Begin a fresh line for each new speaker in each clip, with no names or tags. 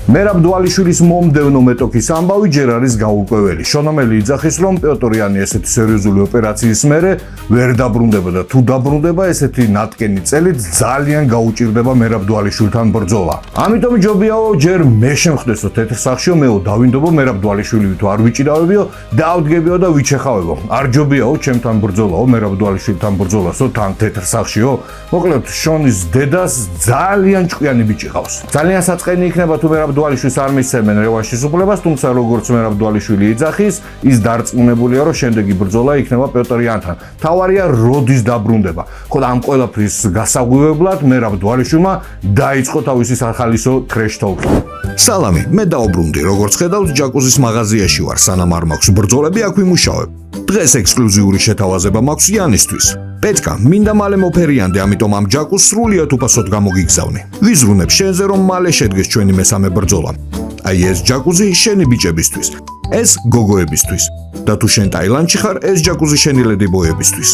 მერაბ დვალიშვილის მომდევნო მეტოქის ამბავი ჯერ არის გაურკვეველი. შონომელი იძახის, რომ პიოტრიანი ესეთი სერიოზული ოპერაციის მერე ვერ დაბრუნდება და თუ დაბრუნდება, ესეთი ნატკენი წელით ძალიან გაუჭირდება მერაბ დვალიშვილთან ბრძოლა. ამიტომ ჯობიაო ჯერ მე შემხვდესო თეთრ სახშიო, მეო დავინდობო მერაბ დვალიშვილი თუ არ ვიჭიდავებიო, დავდგებიო და ვიჩეხავებო. არ ჯობიაო ჩემთან ბრძოლაო, მერაბ დვალიშვილთან ბრძოლასო თან თეთრ სახშიო. მოკლედ შონის დედას ძალიან ჭკვიანი ბიჭი ყავს. ძალიან საწყენი იქნება თუ მერაბ დვალიშვილს არ მისცემენ რევანშის უფლებას, თუმცა როგორც მერაბ დვალიშვილი იძახის, ის დარწმუნებულია, რომ შემდეგი ბრძოლა იქნება პიოტრიანთან. თავარია როდის დაბრუნდება. ხო და ამ ყველაფრის გასაღვივებლად მერაბ დვალიშვილმა დაიწყო თავისი სახალისო ტრეშ-თოლკი. სალამი, მე დაუბრუნდი, როგორც ხედავთ, ჯაკუზის მაღაზიაში ვარ, სანამ არ მაქვს ბრძოლები, აქ ვიმუშავებ. დღეს ექსკლუზიური შეთავაზება მაქვს იანისთვის. პეტკა, მინდა მალე მოფერიანდე, ამიტომ ამ ჯაკუს სრულიად უფასოდ გამოგიგზავნე. ვიზრუნებ შენზე, რომ მალე შედგეს ჩვენი მესამე ბრძოლა. აი ეს ჯაკუზი შენი ბიჭებისთვის, ეს გოგოებისთვის. და თუ შენ ტაილანდში ხარ, ეს ჯაკუზი შენი ლედებოებისთვის.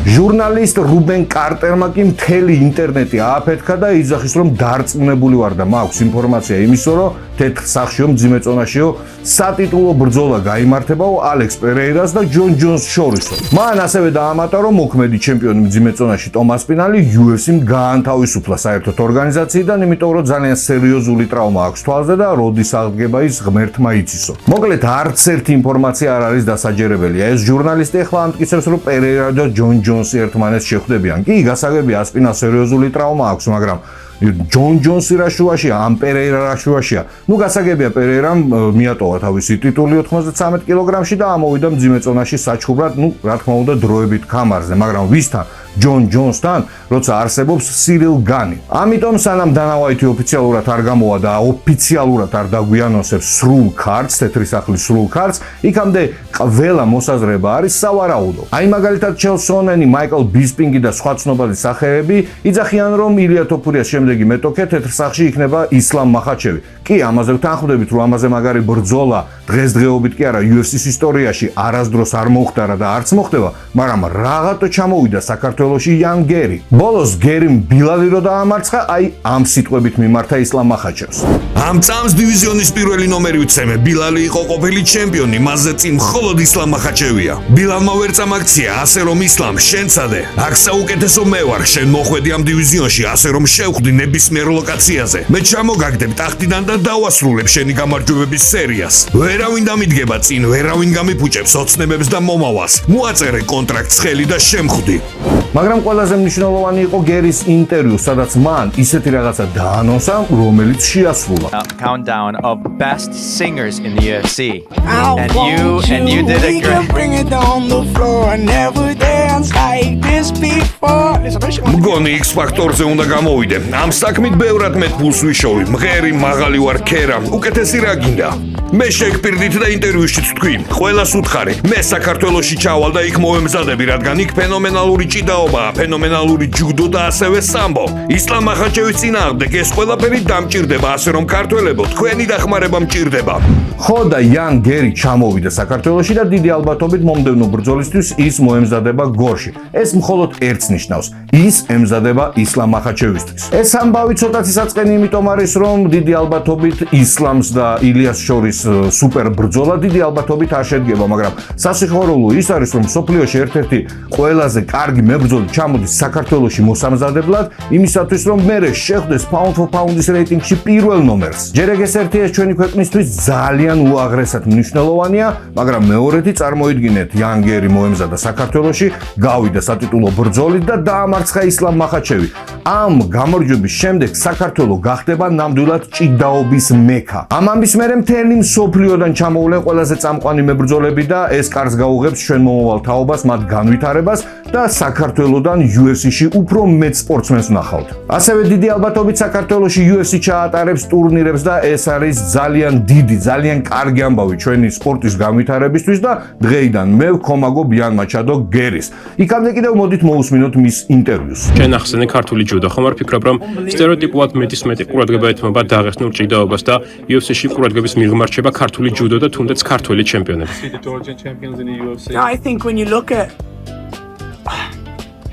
ჟურნალისტ რუბენ კარტერმა კი მთელი ინტერნეტი ააფეთქა და იძახის, რომ დარწმუნებული ვარ და მაქვს ინფორმაცია იმისო, რომ თეთრ სახშიო მძიმე წონაშიო სატიტულო ბრძოლა გაიმართებაო ალექს პერეირას და ჯონ ჯონს შორისო. მან ასევე დაამატა, რომ მოქმედი ჩემპიონი მძიმე წონაში ტომას პინალი UFC-მ გაანთავისუფლა საერთოდ ორგანიზაციიდან, იმიტომ რომ ძალიან სერიოზული ტრავმა აქვს თვალზე და როდის აღდგება ის ღმერთმა იცისო. მოკლედ არც ერთი ინფორმაცია არ არის დასაჯერებელი. ეს ჟურნალისტი ახლა ამტკიცებს, რომ პერეირა და ჯონ ჯონსი ერთმანეთს შეხვდებიან. კი, გასაგებია, ასპინალს სერიოზული ტრავმა აქვს, მაგრამ ჯონ ჯონსი რა შუაშია, ამ პერეირა რა შუაშია. ნუ გასაგებია, პერეირამ მიატოვა თავისი ტიტული 93 კილოგრამში და ამოვიდა მძიმე წონაში საჩხუბრად, ნუ რა თქმა უნდა დროებით ქამარზე, მაგრამ ვისთან? ჯონ ჯონსთან, როცა არსებობს სირილ განი. ამიტომ სანამ დანა ვაითი ოფიციალურად არ გამოვა და ოფიციალურად არ დაგვიანონსებს სრულ ქარტს, თეთრი სახლის სრულ ქარტს, იქამდე ყველა მოსაზრება არის სავარაუდო. აი მაგალითად ჩელ სონენი, მაიკლ ბისპინგი და სხვა ცნობადი სახეები იძახიან, რომ ილია თოფურიას შემდეგი მეტოქე თეთრ სახში იქნება ისლამ მახაჩევი. კი, ამაზე ვთანხმდებით, რომ ამაზე მაგარი ბრძოლა დღესდღეობით კი არა UFC-ის ისტორიაში არასდროს არ მოხდარა და არც მოხდება, მაგრამ რაღაცა ჩამოვიდა საქართველოში იან გერი. ბოლოს გერიმ ბილალი რო დაამარცხა, აი ამ სიტყვებით მიმართა ისლამ მახაჩევს. ამ წამს დივიზიონის პირველი ნომერი ვცემე. ბილალი იყო ყოფილი ჩემპიონი, მასზე წინ მხოლოდ ისლამ მახაჩევია. ბილალმა ვერ წამაქცია, ასე რომ ისლამ შენცადე. აქ საუკეთესო მე ვარ, შენ მოხვედი ამ დივიზიონში, ასე რომ შევხვდი ნებისმიერ ლოკაციაზე. მე ჩამოგაგდებ ტახტიდან და დავასრულებ შენი გამარჯვებების სერიას. ვერავინ დამიდგება წინ, ვერავინ გამიფუჭებს ოცნებებს და მომავალს. მოაწერე კონტრაქტს ხელი და შემხვდი. მაგრამ ყველაზე მნიშვნელოვანი იყო გერის ინტერვიუ, სადაც მან ისეთი რაღაცა დაანონსა, რომელიც შეასრულა.
Countdown of best singers in the UFC. And you did a great.
Bring it on the floor and never dance like this before.
მგონი X ფაქტორზე უნდა გამოვიდე. ამ საქმით ბევრად მეტ ფულს ვიშოვი. მღერი, მაღალი ვარ ქერა. უკეთესი რა გინდა? მე შეგპირდით და ინტერვიუშიც თქვი. ყველას უთხარი. მე საქართველოში ჩავალ და იქ მოვემზადები, რადგან იქ ფენომენალური ჭიდაობაა, ფენომენალური ჯუდო და ასევე სამბო. ისლამ მახაჩევის წინააღმდეგ ეს ყველაფერი დამჭირდება, ასე რომ ქართველებო, თქვენი დახმარება მჭირდება. ხო და იან გერი ჩამოვიდა საქართველოში და დიდი ალბათობით მომდევნო ბრძოლისთვის ის მოემზადება გორში. ეს მხოლოდ ერთს ნიშნავს. ის ემზადება ისლამ მახაჩევისთვის. ეს ამბავი ცოტათი საწყენი იმიტომ არის, რომ დიდი ალბათობით ისლამს და ილიას შორის სუპერ ბრძოლა დიდი ალბათობით არ შედგება, მაგრამ სასიხარულო ის არის, რომ სოფლიოში ერთ-ერთი ყველაზე კარგი მებრძოლი ჩამოდის საქართველოში მოსამზადებლად, იმისათვის, რომ მერე შეხვდეს pound for pound-ის რეიტინგში პირველ ნომერს. ჯერ ეგ ეს ერთი ეს ჩვენი ქვეყნისთვის ძალიან უაღრესად მნიშვნელოვანია, მაგრამ მეორეთი წარმოიდგინეთ, იან გერი მოემზადა საქართველოში, გავიდა სატიტულო ბრძოლით და დაამარცხა ისლამ მახაჩევი. ამ გამარჯვების შემდეგ საქართველო გახდება ნამდვილად ჭიდაობის მექა. ამ ამბის მერე მთელი მსოფლიოდან ჩამოვლენ ყველაზე წამყვანი მებრძოლები და ეს კარს გაუღებს ჩვენ მომავალ თაობას, მათ განვითარებას და საქართველოდან UFC-ში უფრო მეტ სპორტსმენს ვნახავთ. ასევე დიდი ალბათობით საქართველოში UFC ჩაატარებს ტურნირებს და ეს არის ძალიან დიდი, ძალიან კარგი ამბავი ჩვენი სპორტის განვითარებისთვის და დღეიდან მე ვქომაგობ იან მაჩადო გერის. იქამდე კიდევ მოდით მოусმინოთ მის ინტერვიუს.
ჩვენ ახსენე ქართული ჯუდო, ხომ არ ფიქრობ, რომ სტერეოტიპულად მეტი ყურადღება ეთმობა დაღესტნურ ჭიდაობას და UFC-ში ყურადღების მიღმა რჩება ქართული ჯუდო და თუნდაც ქართველი ჩემპიონები.
I think when you look at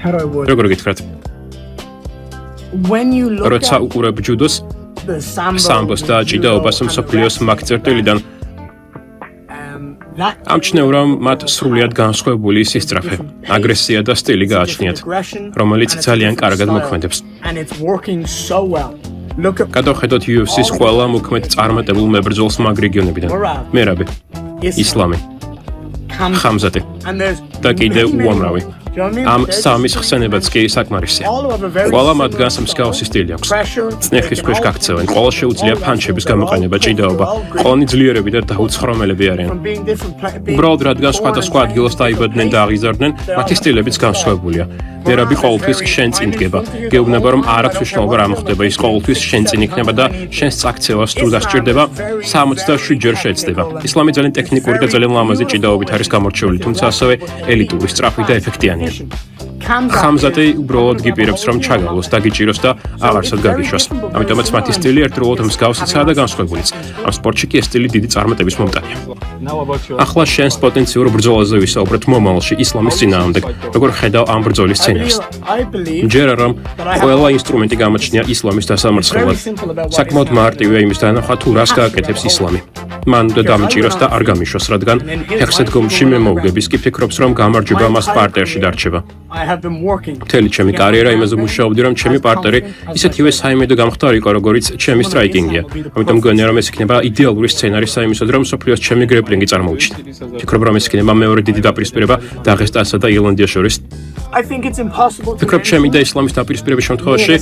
how do I word
როგორ გითხრათ?
when you look
როცა
at
უყურებ ჯუდოს, სამბოს და ჭიდაობას მსოფლიოს მაგწერტილიდან ამჩნევრამ მათ სრულიად განსხვავებული სისწრაფე, აგრესია და სტილი გააჩნიათ, რომელიც ძალიან კარგად მოქმედებს. გადავხედოთ UFC-ს ყველა მოქმედ წარმატებულ მებრძოლს მაგ რეგიონებიდან. მერაბი, ისლამი, ხამზატი და კიდევ უამრავი. ამ სამის ხსენებაც კი საკმარისია. ყველა მათგანს მსგავსი სტილი აქვს. წნეხის ქვეშ გაქცევენ, ყველა შეუძლია ფანჩების გამოყენება, ჭიდაობა, ყველანი ძლიერები და დაუცხრომელები არიან. უბრალოდ რადგან სხვადასხვა ადგილას დაიბადნენ და აღიზარდნენ, მათი სტილებიც განსხვავებულია. მერაბი ყოველთვის შენ წინ დგება. გეუბნება, რომ არ აქვს მნიშვნელობა რა მოხდება, ის ყოველთვის შენ წინ იქნება და შენს წაქცევას თუ დასჭირდება, 67 ჯერ შეეცდება. ისლამი ძალიან ტექნიკური და ძალიან ლამაზი ჭიდაობით არის გამორჩეული, თუმცა ასევე ელიტური, სწრაფი და ეფექტიანი. ხამზატი უბრალოდ გიპირებს რომ ჩაგავლოს, დაგიჭიროს და აღარსად გაგიშვას. ამიტომაც მათი სტილი ერთდროულად მსგავსიცაა და განსხვავებულიც. ამ სპორტში კი ეს სტილი დიდი წარმატების მომტანია. ახლა შენს პოტენციურ ბრძოლაზე ვისაუბრეთ მომავალში ისლამის წინააღმდეგ, როგორ ხედავ ამ ბრძოლის სცენარს. მჯერა რომ ყველა ინსტრუმენტი გამოჩნია ისლამის დასამარცხებლად. საკმაოდ მარტივია იმის დანახვა თუ რას გააკეთებს ისლამი. მან უნდა დამიჭიროს და არ გამიშვას, რადგან ფეხზე დგომში მე მოვგების კი ფიქრობს რომ გამარჯვება მას პარტერში დარჩება. მთელი ჩემი კარიერა იმაზე მუშაობდი, რომ ჩემი პარტნერი ისეთივე საიმედო გამხდარიყო, როგორიც ჩემი სტრაიკინგია. ამიტომ მგონია, რომ ეს იქნება იდეალური სცენარი საიმისოდ, რომ მსოფლიოს ჩემი გრეპლინგი წარმოუჩნი. ფიქრობ, რომ ეს იქნება მეორე დიდი დაპირისპირება დაღესტანსა და ირლანდიას შორის. ფიქრობ, ჩემი და ისლამის დაპირისპირების შემთხვევაში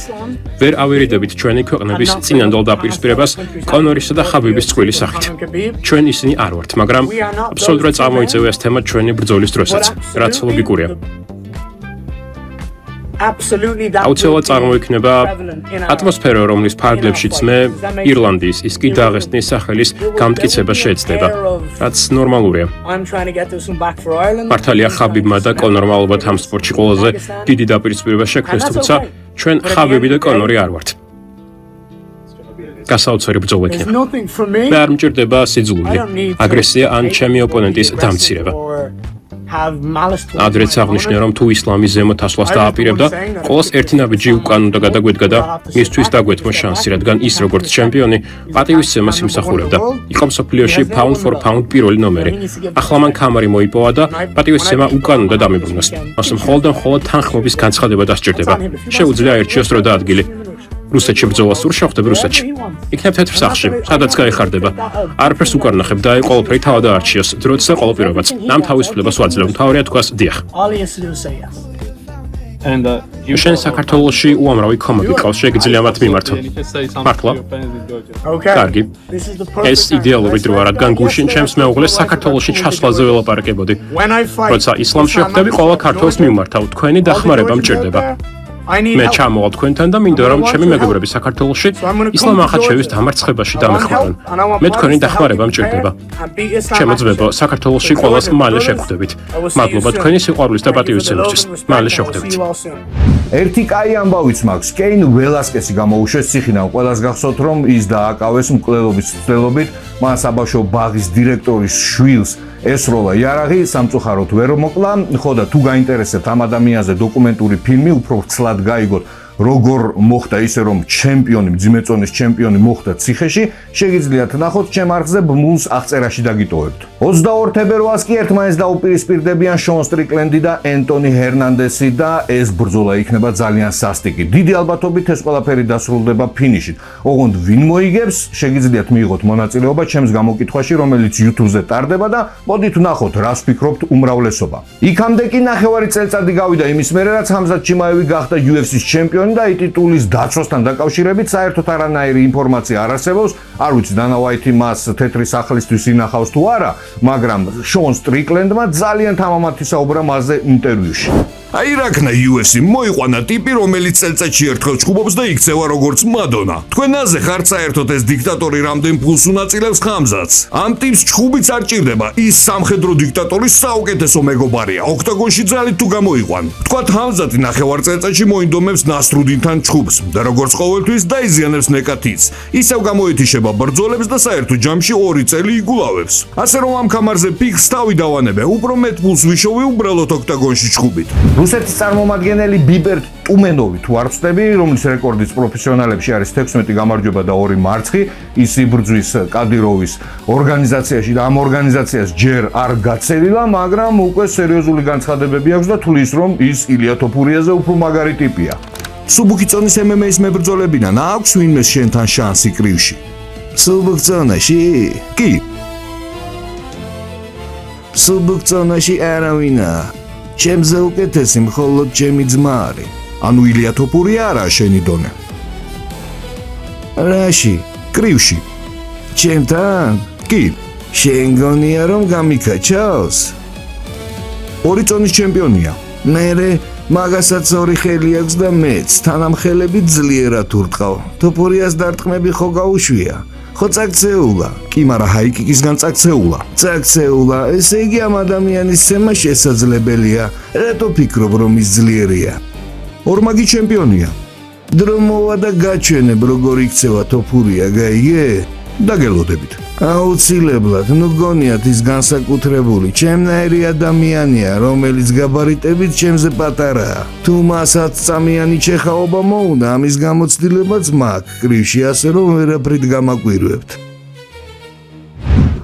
ვერ ავერიდებით ჩვენი ქვეყნების წინანდელ დაპირისპირებას კონორისა და ხაბიბის წყვილის სახით. ჩვენ ისინი არ ვართ, მაგრამ აბსოლუტურად წარმოიწევია ეს თემა ჩვენი ბრძოლის დროსაც, რაც ლოგიკურია. აუცილებლად წარმოიქმნება ატმოსფერო, რომლის ფარგლებშიც მე ირლანდიის, ის კი დაღესტნის სახელის გამტკიცება შეეცდება, რაც ნორმალურია. მართალია ხაბიბმა და კონორმა ალბათ ამ სპორტში ყველაზე დიდი დაპირისპირება შექმნეს, თუმცა ჩვენ ხაბიბი და კონორი არ ვართ. გასაოცარი ბრძოლა იქნება. მე არ მჭირდება სიძულვილი, აგრესია ან ჩემი ოპონენტის დამცირება. ადრეც აღნიშნე, რომ თუ ისლამის ზემოთ ასვლას დააპირებდა, ყოველს ერთი ნაბიჯი უკან უნდა გადაგვედგა და მისთვის დაგვეთმო შანსი, რადგან ის როგორც ჩემპიონი პატივისცემას იმსახურებდა. იყო მსოფლიოში pound for pound პირველი ნომერი. ახლა მან ქამარი მოიპოვა და პატივისცემა უკან უნდა დამიბრუნოს. მას მხოლოდ და მხოლოდ თანხმობის განცხადება დასჭირდება. შეუძლია აირჩიოს დრო და ადგილი. რუსეთში ბრძოლა სულ შეხვდები რუსეთში. იქნებ თეთრ სახლში, სადაც გაიხარდება. არაფერს უკან ნახებ და აი ყველაფერი თავად აარჩიოს, დროც და ყოველპირობაც. ამ თავისუფლებას ვაძლევ, მთავარია თქვას დიახ. შენ საქართველოში უამრავი ქომები ყავს, შეგიძლია მათ მიმართო. მართლა? კარგი. ეს იდეალური დროა, რადგან გუშინ ჩემს მეუღლეს საქართველოში ჩასვლაზე ველაპარაკებოდი. როცა ისლამში ხვდები, ყველა ქართველს მიმართავ, თქვენი დახმარება მჭირდება. მე ჩამოვალ თქვენთან და მინდა რომ ჩემი მეგობრები საქართველოში ისლამ ახალშევის დამარცხებაში დამეხმარონ. მე თქვენი დახმარება მჭირდება. შემოძლებო, საქართველოში ყველას მალე შევხვდებით. მადლობა თქვენი სიყვარულის და პატივისცემისთვის. მალე შევხვდებით.
ერთი კაი ამბავიც მაქვს. კეინ ველასკესი გამოუშვეს ციხიდან. ყველას გახსოვთ, რომ ის დააკავეს მკვლელობის ცდელობით, მან საბავშვო ბაღის დირექტორის შვილს ესროლა იარაღი, სამწუხაროდ ვერ მოკლა. ხო და თუ გაინტერესებთ ამ ადამიანზე დოკუმენტური ფილმი, უფრო ვრცლად გაიგოთ როგორ მოხდა ისე რომ ჩემპიონი, მძიმეწონის ჩემპიონი მოხდა ციხეში, შეგიძლიათ ნახოთ ჩემ არხზე ბმულს აღწერაში დაგიტოვებთ. 22 თებერვალს კი ერთმანეთს დაუპირისპირდებიან შონ სტრიკლენდი და ენტონი ჰერნანდესი და ეს ბრძოლა იქნება ძალიან სასტიკი. დიდი ალბათობით ეს ყველაფერი დასრულდება ფინიშით. ოღონდ ვინ მოიგებს, შეგიძლიათ მიიღოთ მონაწილეობა ჩემს გამოკითხვაში, რომელიც YouTube-ზე ტარდება და მოდით ვნახოთ, რას ფიქრობთ უმრავლესობა. იქამდე კი ნახევარი წელიწადი გავიდა იმის მერე, რაც ჰამზატ ჩიმაევი გახდა UFC-ს ჩემპიონი და ტიტულის დაცვასთან დაკავშირებით საერთოდ არანაირი ინფორმაცია არ არსებობს. არ ვიცი დანა ვაითი მას თეთრი სახლისთვის ინახავს თუ არა, მაგრამ შონ სტრიკლენდმა ძალიან თამამად ისაუბრა მასზე ინტერვიუში.
აი რაკნა UFC მოიყვანა ტიპი, რომელიც წელწადში ერთხელ ჩხუბობს და იქცევა როგორც მადონა. თქვენაზე ხარ საერთოდ ეს დიქტატორი რამდენ ფულს უნაწილებს ხამზატს? ამ ტიპს ჩხუბიც არ ჭირდება, ის სამხედრო დიქტატორის საუკეთესო მეგობარია. ოქტაგონში ძალით თუ გამოიყვან. თქვათ ხამზატი ნახევარ წელწადში მოინდომებს ნასრუდინთან ჩხუბს და როგორც ყოველთვის დაიზიანებს ნეკათიც. ისევ გამოეთიშება ეხება ბრძოლებს და საერთო ჯამში 2 წელი იგულავებს. ასე რომ ამ კამარზე ფიქს თავი დავანებე, უფრო მეტ ფულს ვიშოვე უბრალოდ ოქტაგონში ჩხუბით.
რუსეთის წარმომადგენელი ბიბერტ ტუმენოვი თუ არ ვწდები, რომლის რეკორდის პროფესიონალებში არის 16 გამარჯვება და 2 მარცხი, ის იბრძვის კადიროვის ორგანიზაციაში და ამ ორგანიზაციას ჯერ არ გაცელილა, მაგრამ უკვე სერიოზული განცხადებები აქვს და თulis რომ ის ილია თოფურიაზე უფრო მაგარი ტიპია.
სუბუქიწონის MMA-ის მებრძოლებიდან აქვს ვინმეს შენთან შანსი კრივში? სუბუქწონაში? კი. სუბუქწონაში არავინა. ჩემზე უკეთესი მხოლოდ ჩემი ძმა არის. ანუ ილია თოფურია არა შენი დონე? რაში? კრივში. ჩემთან? კი. შენ გონია რომ გამიქაჩავს? 2 წონის ჩემპიონია. მერე მაგასაც 2 ხელი აქვს და მეც თანამხელები ძლიერად ურტყავ. თოფურიას დარტყმები ხო გაუშვია? ხო წაქცეულა? კი, მაგრამ ჰაიკიკისგან წაქცეულა. წაქცეულა, ესე იგი ამ ადამიანის ცემა შესაძლებელია. რატო ფიქრობ რომ ის ძლიერია? ორმაგი ჩემპიონია. დრო მოვა და გაჩვენებ როგორ იქცევა თოფურია, გაიგე? დაგელოდებით. აუცილებლად, ნუ გონიათ ის განსაკუთრებული, ჩემნაირი ადამიანია, რომელიც გაბარიტებით ჩემზე პატარაა. თუ მასაც წამიანი ჩეხაობა მოუნდა, ამის გამოცდილებაც მაქვს კრივში, ასე რომ ვერაფრით გამაკვირვებთ.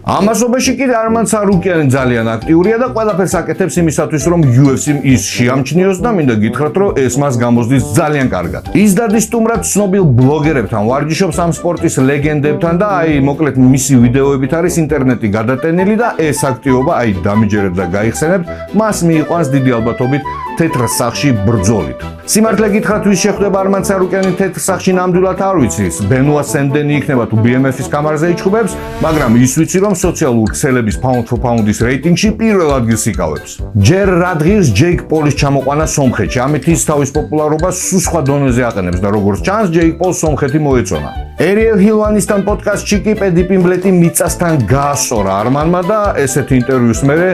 ამასობაში კი არმან ცარუკიანი ძალიან აქტიურია და ყველაფერს აკეთებს იმისათვის, რომ UFC-მ ის შეამჩნიოს და მინდა გითხრათ, რომ ეს მას გამოსდის ძალიან კარგად. ის დადის სტუმრად ცნობილ ბლოგერებთან, ვარჯიშობს ამ სპორტის ლეგენდებთან და მოკლედ მისი ვიდეოებით არის ინტერნეტი გადატენილი და ეს აქტივობა დამიჯერებთ და გაიხსენებთ, მას მიიყვანს დიდი ალბათობით თეთრ სახში ბრძოლით. სიმართლე გითხრათ, ვის შეხვდება არმან ცარუკიანი თეთრ სახში ნამდვილად არ ვიცი. ბენუა სენდენი იქნება თუ BMF-ის კამარზე იჩხუბებს, მაგრამ ის ვიცი, რომ სოციალურ ქსელების pound for pound-ის რეიტინგში პირველ ადგილს იკავებს. ჯერ რადგირს ჯეიკ პოლის ჩამოყვანა სომხეთში, ამით ის თავის პოპულარობას სულ სხვა დონეზე აყენებს და როგორც ჩანს, ჯეიკ პოლს სომხეთი მოეწონა. ერიელ ჰილვანისთან პოდკასტში კი პედი პიმბლეტი მიწასთან გაასწორა არმანმა და ესეთი ინტერვიუს მერე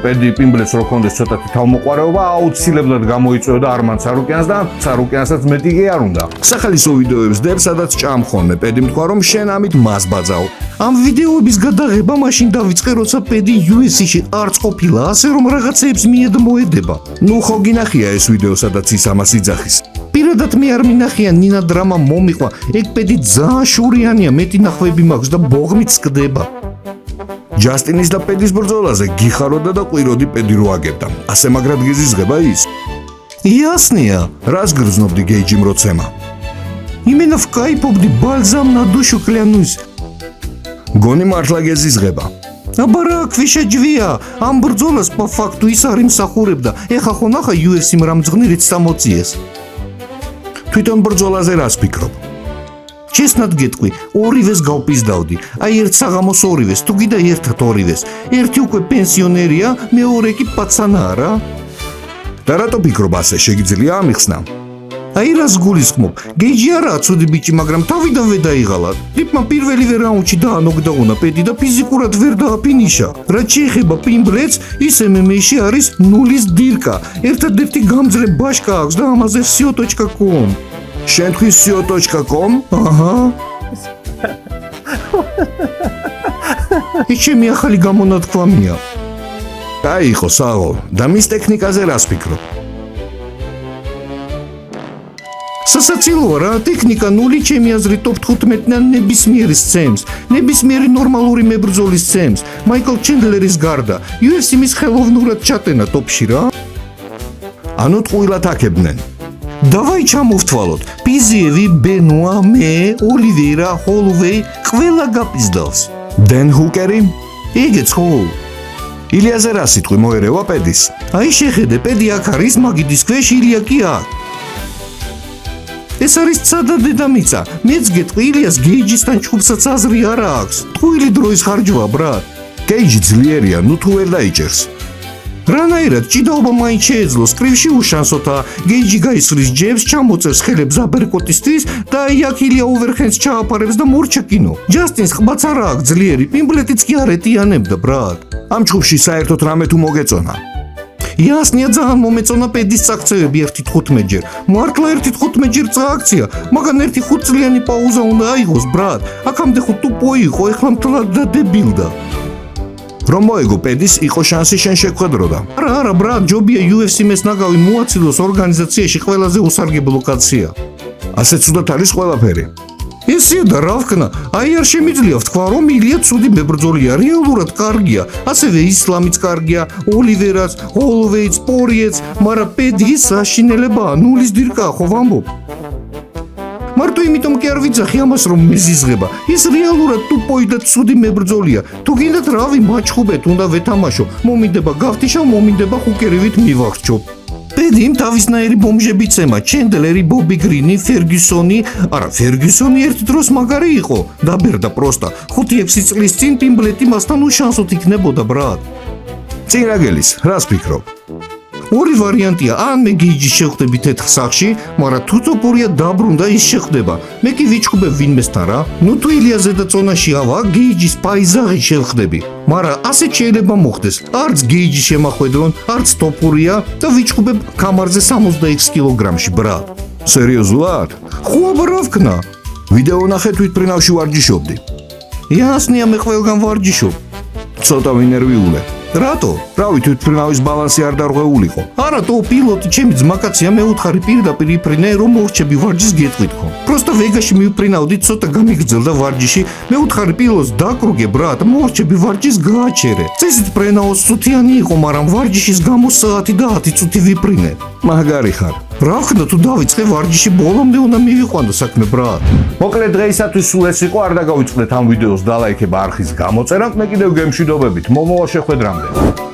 პედი პიმბლეტს რო ჰქონდეს ცოტათი თავმოყარეობა, აუცილებლად გამოიწვევდა არმან ცარუკიანს და ცარუკიანსაც მეტი კი არ უნდა.
სახალისო ვიდეოებს დებ, სადაც ჭამხონმე, პედი თქვა რომ შენ ამით მას ბაძავ. ამ ვიდეოების გადაღება მაშინ დავიწყე, როცა პედი UFC-ში არც ყოფილა, ასე რომ რაღაცეებს მიედ მოედება. ნუ ხო გინახია ეს ვიდეო, სადაც ის ამას იძახის. პირადად მე არ მინახია ნინა დრამა მომიყვა, ეგ პედი ძალიან შურიანია, მეტი ნახვები მაქვს და ბოღმით სკდება. ჯასტინის და პედის ბრძოლაზე გიხაროდა და ყვიროდი პედი რო აგებდა. ასე მაგრად გიზიზღება ის? იასნია, რას გრძნობდი გეიჯი მროცემა? იმენა ვკაიფობდი ბალზამ на душу клянусь. გონი მართლა გეზიზღება. აბა რა ქვიშა ჯვია, ამ ბრძოლას по факту ის არ იმსახურებდა. ეხა ხო ნახა UFC-მ რამ ძღნირით სამოციეს. თვითონ ბრძოლაზე რას ფიქრობ? ჩესნად გეტყვი, ორივეს გავპიზდავდი. აი ერთ საღამოს ორივეს, თუ გიდა ერთად ორივეს. ერთი უკვე პენსიონერია, მეორე კი პაცანაა რა. და რატო ფიქრობ ასე შეგიძლია ამიხსნა? აი რას გულისხმობ? გეიჯი არაა ცუდი ბიჭი, მაგრამ თავიდანვე დაიღალა. ტიპმა პირველივე რაუნდში დაანოკდაუნა პედი და ფიზიკურად ვერ დააფინიშა. რაც შეეხება პიმბლეტს, ის MMA-ში არის ნულის დირკა. ერთადერთი გამძლე ბაშკა აქვს და ამაზე vsio.com. შენ თქვი vsio.com? აჰა. ის ჩემი ახალი გამონათქვამია. აი ხო საღო, და მის ტექნიკაზე რას ფიქრობ? სასაცილოა რა, ტექნიკა ნული ჩემი აზრით top 15-დან ნებისმიერი სცემს, ნებისმიერი ნორმალური მებრძოლის სცემს, მაიკლ ჩენდლერის გარდა, UFC მის ხელოვნურად ჩატენა ტოპში რა. ანუ ტყუილად აკებდნენ. დავაი ჩამოვთვალოთ, პიზიევი, ბენუა, მე, ოლივეირა, ჰოლოვეი, ყველა გაპიზდავს. დენ ჰუკერი? იგეც ხო? ილიაზე რა სიტყვი მოერევა პედის? აი შეხედე, პედი აქ არის, მაგიდის ქვეშ ილია კი აქ. ეს არის ცადა დედამიწა. მეც გეტყვი, ილიას გეიჯისთან ჩხუბსაც აზრი არ აქვს. ტყუილი დროის ხარჯვა, ბრატ. გეიჯი ძლიერია, ნუ თუ ვერ დაიჭერს. რანაირად ჭიდაობა მაინც შეეძლოს, კრივში უშანსოთა. გეიჯი გაისხრის ჯებს, ჩამოწევს ხელებს აბერკოტისთვის და იქ ილია ოვერჰენდს ჩააფარებს და მორჩა კინო. ჯასტინს ყბაც არ აქვს ძლიერი, პიმბლეტიც კი არ ეტიანებდა, ბრატ. ამ ჩხუბში საერთოდ რამე თუ მოგეწონა?
იასნია ძალიან მომეწონა პედის წაქცევები 1-15 ჯერ. მართლა 1-15 ჯერ წააქცია, მაგრამ 1-5 წლიანი პაუზა უნდა აიღოს, ბრატ. აქამდე ხო ტუპო იყო, ეხლა მთლად დადებილდა. რომ მოეგო პედის იყო შანსი შენ შეგვხედროდა. არა, ბრატ, ჯობია UFC-მეს ნაგავი მოაცილოს ორგანიზაციაში ყველაზე უსარგებლო კაცია. ასე ცუდად არის ყველაფერი. ისე და რა ვქნა, აი არ შემიძლია ვთქვა, რომ ილია ცუდი მებრძოლია, რეალურად კარგია, ასევე ისლამიც კარგია, ოლივერაც, ჰოლოვეიც, პორიეც, მაგრამ პედის საშინელებაა, ნულის დირკა ხო ვამბობ. მარტო იმიტომ კი არ ვიცახი ამას რომ მეზიზღება. ის რეალურად ტუპოი და ცუდი მებრძოლია. თუ გინდათ რავი მაჩხუბეთ უნდა ვეთამაშო. მომინდება გავთიშავ, მომინდება ხუკერივით მივახჩო. პედიმ თავისნაირი ბომჟები წემა, ჩენდლერი, ბობი გრინი, ფერგიუსონი, არა, ფერგიუსონი ერთ დროს მაგარი იყო. დაბერდა პროსტა. 5-6 წლის წინ ტიმბლეტი მასთან უშანსოთ იქნებოდა, ბრატ. წინაგელის, რას ფიქრობ? ორი ვარიანტია, ან მე გეიჯი შევხვდები თეთრ სახში, მაგრამ თუ ტოპორია დაბრუნდა ის შეხვდება. მე კი ვიჩხუბებ ვინმესთან რა. ნუ თუ ილია ზედაწონაში ავა, გეიჯის პაიზაღი შევხვდები. მაგრამ ასეთ შეიძლება მოხდეს. არც გეიჯი შემახვედრონ, არც ტოპორია და ვიჩხუბებ კამარზე 66 კილოგრამში, ბრატ. სერიოზულად? ხო აბა რა ვქნა? ვიდეო ნახე თვითფრინავში ვარჯიშობდი. იასნია მე ყველგან ვარჯიშობ. ცოტა ვინერვიულე. რატო? რავი თვითფრინავის ბალანსი არ დარღვეულიყო. არა თო პილოტი ჩემი ძმაკაცია მე უთხარი პირდაპირ იფრინე რომ მორჩები ვარჯიშს გეტყვითხო. პროსტა ვეგაში მივფრინავდი ცოტა გამიგრძელდა ვარჯიში მე უთხარი პილოტს დაკრუგე ბრატ მორჩები ვარჯიშს გააჩერე. წესით ფრენაოს სუთიანი იყო მაგრამ ვარჯიშის გამო საათი და 10 წუთი ვიფრინე. მაგარი ხარ. რა ხნა თუ დავიწყე ვარჯიში ბოლომდე უნდა მივიყვანო საქმე ბრატ. მოკლედ დღეისათვის სულ ეს იყო არ დაგავიწყდეთ ამ ვიდეოს დალაიქება არხის გამოწერა მე კიდევ გემშვიდობებით მომავალ შეხვედრამდე.